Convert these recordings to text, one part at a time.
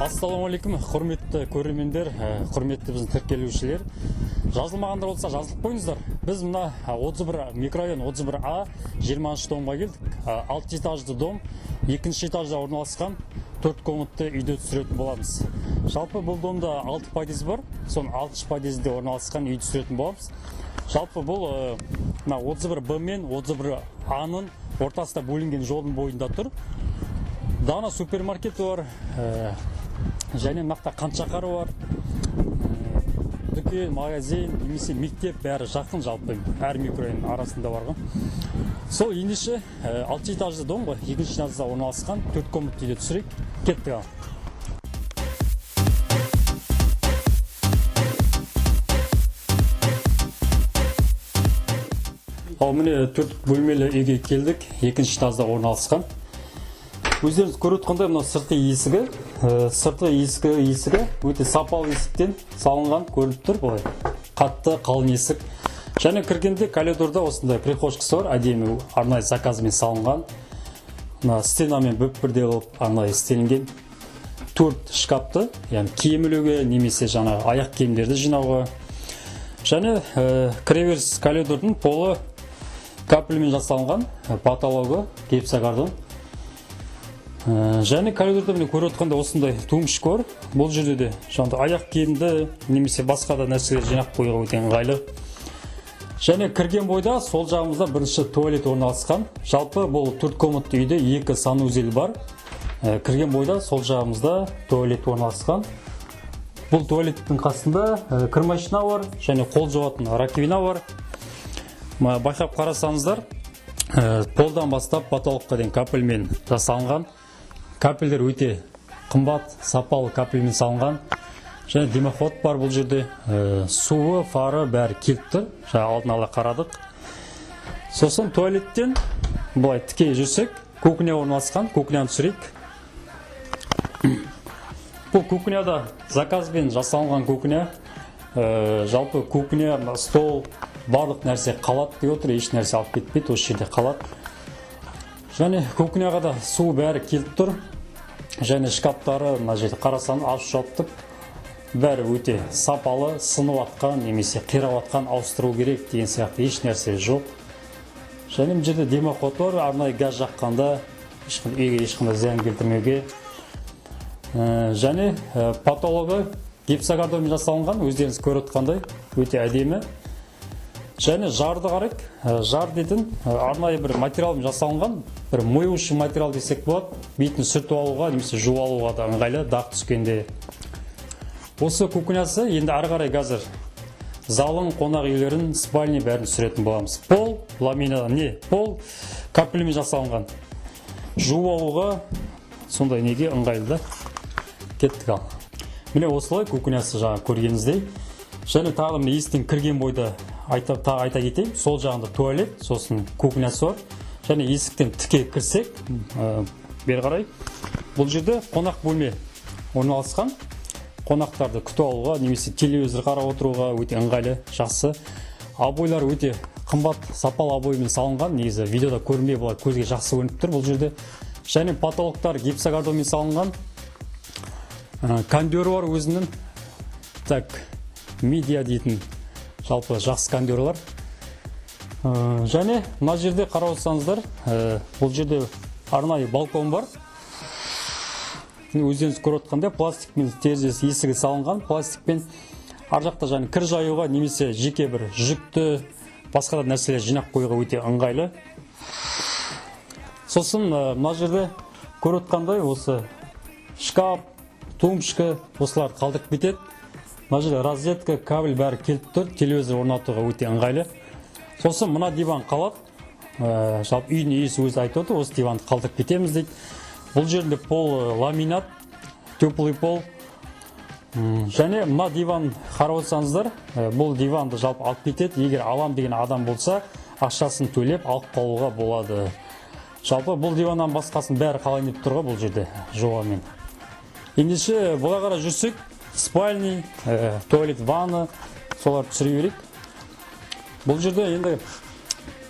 Ассалаумағалейкум, құрметті көрермендер, құрметті біздің тіркелушілер. Жазылмағандар болса жазылып қойыңыздар. Біз мына 31 микрорайон 31А 20 домға келдік. 6 этажды дом, 2 этажда орналасқан 4 комнатты үйде түсіретін боламыз. Жалпы бұл домда 6 подъезд бар, соның 6 подъезде орналасқан үйді түсіретін боламыз. Жалпы бұл 31Б мен 31А-ның ортасында бөлінген жолдың бойында тұр. Дана супермаркеті бар, және мақта қаншақары бар, дүкен, магазин, немесе мектеп бәрі жақын, жалпы әр микрорайон арасында барған. Сол ендеше 6 этажды дом ғой, 2 этажда орналасқан 4 комнатты үйде түсірейік. Кеттік ал. Ал міне 4 бөлмелі үйге келдік, 2 этажда орналасқан. Өздеріңіз көріп отқандай, мына сыртқы есігі өте сапалы есіктен салынған көрініп тұр, былай қатты қалың есік. Және кіргенде коридорда осындай прихожкасы бар, әдемі арнайы заказмен салынған. Мына стенамен бірдей болып арнайы істелінген 4 шкафты, яғни киім ілуге немесе жаңа аяқ киімдерді жинауға. Және кіреберіс коридордың полы капельмен жасалынған, потологы гипсокартон. Және коридорда міне көріп отқанда осындай тумшік бар. Бұл жерде де жаңа аяқ киімді немесе басқа да нәрселер жинап қоюға өте ыңғайлы. Және кірген бойда сол жағымызда бірінші туалет орналасқан. Жалпы бұл 4 комнатты үйде 2 санузел бар. Кірген бойда сол жағымызда туалет орналасқан. Бұл туалеттің қасында кір машина бар, және қол жуатын раковина бар. Байқап қарасаңыздар, полдан бастап потолокқа дейін капельмен жасалынған. Капельдер өте қымбат, сапалы капельмен салынған. Және дымоход бар бұл жерде. Суы, фары бәрі келіп тұр. Алдын ала қарадық. Сосын туалеттен былай тіке жүрсек, кухня орналасқан. Кухняны түсірейік. Бұл кухняда заказбен жасалынған кухня. Жалпы кухня, стол, барлық нәрсе қалады деп отыр, еш нәрсе алып кетпейді, осы жерде қалады. Және кухняға да су бәрі келіп тұр. Және шкаптары мына жерде қарасаңыз ашып жаптық. Бәрі өте сапалы, сынып атқан немесе қирап атқан, ауыстыру керек деген сияқты еш нәрсе жоқ. Және мына жерде дымоход бар, арнайы газ жаққанда үйге ешқандай зиян келтірмеуге. Және потологы гипсокартонмен жасалынған, өздеріңіз көріп отқандай өте әдемі. Және жарды қарайық. Жар дейтін арнайы бір материалмен жасалынған, бір моющий материал десек болады. Бетін сүртіп алуға немесе жуып алуға да ыңғайлы, дақ түскенде. Осы кухнясы енді ары қарай қазір залын, қонақ үйлерін, спальня бәрін түсіретін боламыз. Пол пол капельмен жасалынған. Жуып алуға сондай неге ыңғайлы. Кеттік ал. Міне осылай кухнясы жаңа көргеніңіздей. Және тағы міне есіктен кірген бойда айта кетейін, сол жағында туалет, сосын кухнясы бар. Және есіктен тіке кірсек, бері қарай, бұл жерде қонақ бөлме орналасқан. Қонақтарды күтіп алуға немесе телевизор қарап отыруға өте ыңғайлы, жақсы. Обойлар өте қымбат, сапалы обоймен салынған, негізі видеода көрінбей болады, көзге жақсы көрініп тұр бұл жерде. Және потолоктар гипсокартонмен салынған. Кондер бар өзінің. Так, медиа дейтін жалпы жақсы кондерлар. Және мына жерде қарап отырсаңыздар, бұл жерде арнайы балкон бар. Өздеріңіз көріп отқандай пластикпен терезесі есігі салынған, пластикпен ар жақта және кір жаюға немесе жеке бір жүкті басқа да нәрселер жинап қоюға өте ыңғайлы. Сосын мына жерде көріп отқандай осы шкаф, тумшкі осылар қалдырып кетеді. Мына жерде розетка, кабель бәрі келіп тұр, телевизор орнатуға өте ыңғайлы. Сосын мына диван қалады. Жалпы үйдің иесі өзі айтып отыр, осы диванды қалдырып кетеміз дейді. Бұл жерде пол ламинат, теплый пол. Және мына диван қарап отырсаңыздар, бұл диванды жалпы алып кетеді. Егер алам деген адам болса, ақшасын төлеп алып қалуға болады. Жалпы бұл диваннан басқасын бәрі қалай деп тұрға бұл жерде жоғамен. Ендеше бұлай қарай жүрсек, спальня, туалет, ванна, солар түсіре берейік. Бұл жерде енді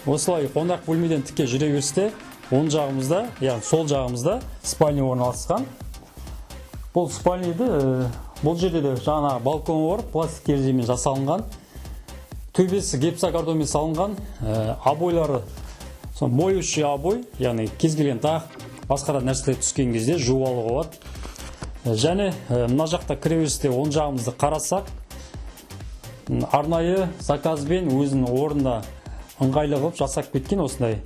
осылай қонақ бөлмеден тіке жүре берісте, оң жағымызда, яғни сол жағымызда спальня орналасқан. бұл спальныйды бұл жерде де жаңа балконы бар, пластик тереземен жасалынған. Төбесі гипсокартонмен салынған, обойлары моющий обой, яғни кез келген тақ басқа да нәрселер түскен кезде жуып алуға болады. Және мына жақта кіреберісте оң жағымызды қарасақ, арнайы заказбен өзінің орнына ыңғайлы қылып жасап кеткен осындай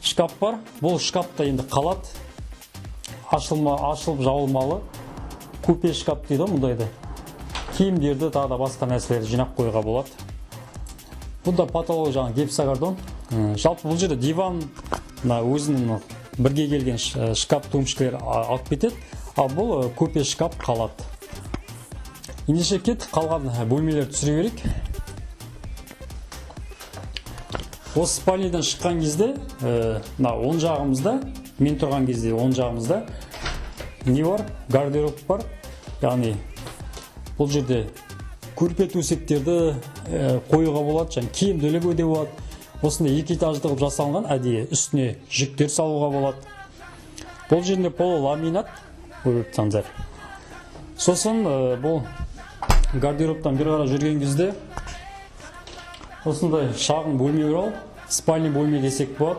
шкаф бар. Бұл шкафта енді қалады, ашылып жабылмалы купе шкаф дейді мұндайды. Киімдерді, тағы да басқа нәрселерді жинап қоюға болады. Бұнда потолок жаңа гипсокартон. Жалпы бұл жерде диван өзінің бірге келген шкаф тумшкалар алып кетеді, ал бұл купе шкаф қалады. Ендеше кет қалған бөлмелерді түсіре берейік. Осы спальныйдан шыққан кезде, оң жағымызда, мен тұрған кезде оң жағымызда не бар? Гардероб бар. Яғни бұл жерде көрпе төсектерді қоюға болады, және киімді ілуге де болады. Осындай екі этажды қылып жасалған, әдейі үстіне жүктер салуға болады. Бұл жерінде полуламинат көріп тұрсаңыздар. Сосын бұл гардеробтан бері қарай жүрген кезде осындай шағын бөлме бар, спальный бөлме десек болады.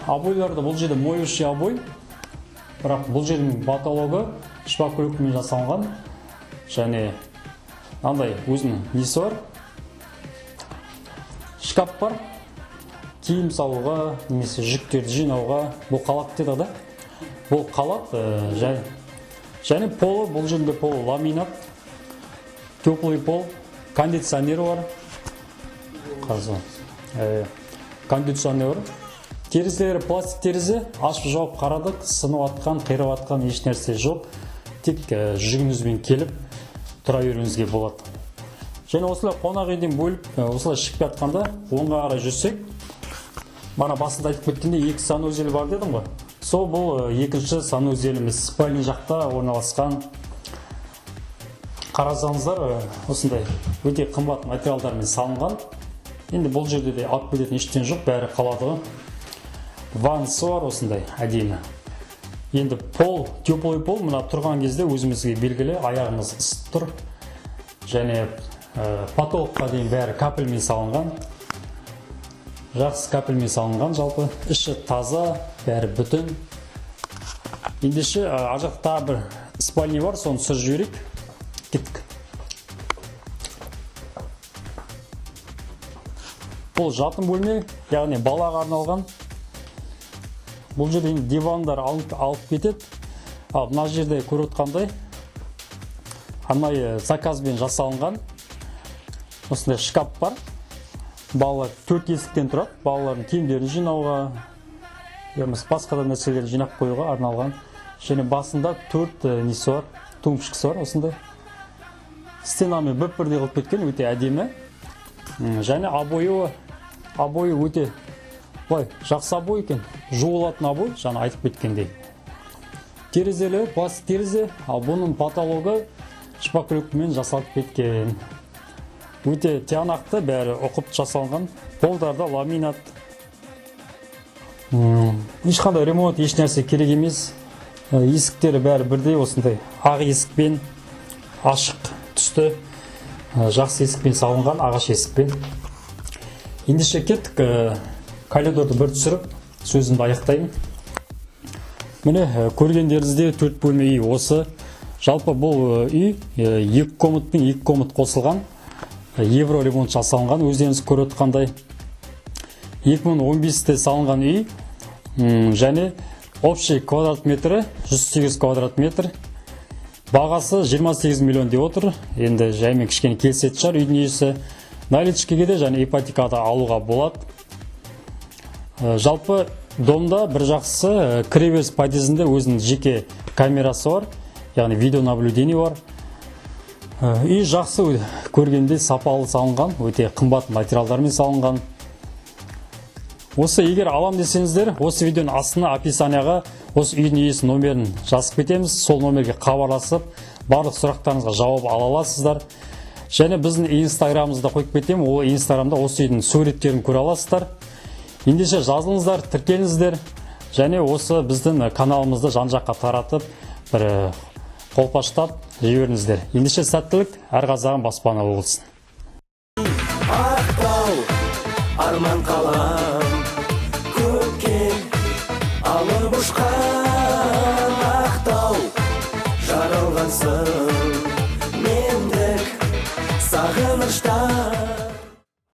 Обойларды бұл жерде моющий обой, бірақ бұл жердің потологы шпаклевкамен жасалған, және андай өзінің несі бар, шкаф бар, киім салуға, немесе жүктерді жинауға. Бұл қалап деді да. Бұл қалап, және полы, бұл жерінде полы ламинат, теплый пол, кондиционер бар. Кондиционер бар. Терезелері пластик терезе, ашып жауып қарадық, сынып атқан, қирап атқан еш нәрсе жоқ. Тек жүгіңізбен келіп тұра беруіңізге болады. Және осылай қонақ үйден бөліп, осылай шығып жатқанда оңға қарай жүрсек, бана басында айтып кеткенде екі санузел бар дедім ғой. Сол бұл екінші санузеліміз спальный жақта орналасқан. Қарасаңыздар, осындай өте қымбат материалдармен салынған. Енді бұл жерде де алып кететін ештеңе жоқ, бәрі қалады. Ваннасы бар осындай әдемі. Енді пол, теплый пол, мына тұрған кезде өзімізге белгілі, аяғымыз ысып тұр. Және потолокқа дейін бәрі капельмен салынған. Жақсы капельмен салынған, жалпы іші таза, бәрі бүтін. Ендеше ажақта бір спальный бар, соны түсіріп жіберейік. Кеттік. Бұл жатын бөлме, яғни балаға арналған. Бұл жерде дивандар алып кетеді. Ал мына жерде көріп отқандай арнайы заказбен жасалынған осындай шкаф бар. Балалар 4 есіктен тұрады. Балалардың киімдерін жинауға, басқа да нәрселерді жинап қоюға арналған. Және басында 4 несі бар, тумшкасы бар осындай. Стенамен бір-бірдей қылып кеткен, өте әдемі. Және обойы өте жақсы обой екен. Жуылатын обой, жаңа айтып кеткендей. Терезелі, пластик терезе, ал бұның потологы шпаклевкамен жасалып кеткен. Өте тиянақты, бәрі ұқып жасалған. Полдарда ламинат. Ешқандай ремонт, еш нәрсе керек емес. Есіктері бәрі бірдей, осындай ақ есікпен, ашық түсті, жақсы есікпен салынған, ағаш есікпен. Ендеше кеттік, коридорды бір түсіріп, сөзімді аяқтаймын. Міне, көргендеріңізде 4 бөлме үй осы. Жалпы бұл үй 2 комнат пен 2 комнат қосылған. Евро ремонт жасалынған, өздеріңіз көріп отқандай. 2015-те салынған үй, және общий квадрат метрі 108 квадрат метр. Бағасы 28 миллион деп отыр. Енді жаймен кішкене келісетін шығар үйдің иесі. Наличкеге де және ипотекада алуға болады. Жалпы домда бір жақсы кіреберіс подъездінде өзінің жеке камерасы бар, яғни видеонаблюдение бар. Үй жақсы, көргенде сапалы салынған, өте қымбат материалдармен салынған. Осы егер алам десеңіздер, осы видеоның астына описанияға осы үйдің иесі номерін жазып кетеміз. Сол номерге хабарласып, барлық сұрақтарыңызға жауап ала аласыздар. Және біздің инстаграмымызда қойып кетемін, ол инстаграмда осы үйдің суреттерін көре аласыздар. Ендеше жазылыңыздар, тіркеліңіздер. және осы біздің каналымызды жан-жаққа таратып бір қолпаштап жіберіңіздер. Ендеше сәттілік, әр қазағым баспаналы болсын. Ақтау, арман қалам, көкке алып ұшқан Ақтау, жаралғансың